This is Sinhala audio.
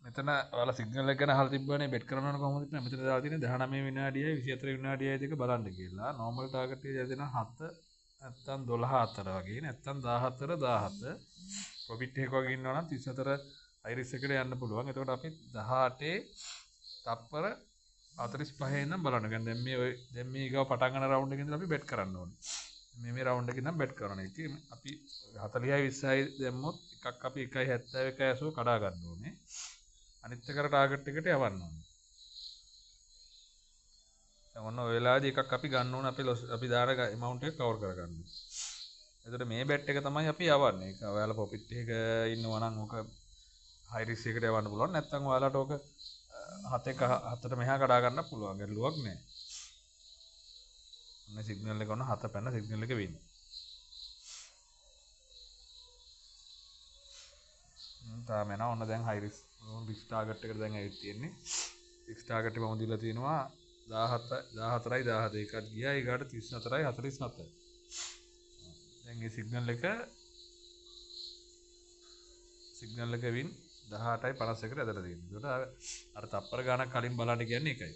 මෙතන ඔයාලා සිග්නල් එක ගැන අහලා තිබ්බනේ බෙට් කරන්න ඕන කොහොමද කියලා. මෙතන දාලා තියෙන්නේ 19 විනාඩියයි 24 විනාඩියයි දෙක බලන්න කියලා. නෝමල් ටාගට් එක දෙන 7 නැත්තම් 12 අතර වගේ නැත්තම් 14 17 ප්‍රොෆිට් එකක් වගේ ඉන්නවා නම් 34 අයිරිස් එකට යන්න පුළුවන්. එතකොට අපි 18 තප්පර 45 ඉඳන් බලන්න. يعني දැන් මේ ඊගව පටන් ගන්න රවුන්ඩ් එකේ ඉඳලා අපි බෙට් කරන්න ඕනේ. මේ රවුන්ඩ් එකේ ඉඳන් බෙට් කරන එක. අපි 40යි 20යි දැම්මොත් එකක් අපි 1.71 ඇසුව කඩා ගන්න ඕනේ. අනිත් එක ටාගට් එකට යවන්න ඕනේ. දැන් ඔන්න ඔය වෙලාවේදී එකක් අපි ගන්න ඕනේ අපි දාන amount එක කවර් කරගන්න. එතකොට මේ බෙට් එක තමයි අපි යවන්නේ. ඒක ඔයාලා ප්‍රොෆිට් එක ඉන්නවා නම් ඕක හයි රිස්ක් එකට යවන්න පුළුවන්. නැත්නම් ඔයාලට ඕක 7ට මෙහා කඩා ගන්න පුළුවන්. ගැටලුවක් නැහැ. ඔන්න සිග්නල් එක ඔන්න 7 පැන්න සිග්නල් එක වෙන්නේ. තාම එනවා ඔන්න දැන් හයි රිස්ක් ටාගට් එකට දැන් ඇවිත් තියෙන්නේ. රිස්ක් ටාගට් එක මම දීලා තියෙනවා 14යි 17 එකක් ගියා ඊගාට 34යි 47. දැන් මේ සිග්නල් එක වින් 18යි 51ට ඇදලා තියෙනවා. ඒකට අර තප්පර ගානක් කලින් බලන්න කියන්නේ ඒකයි.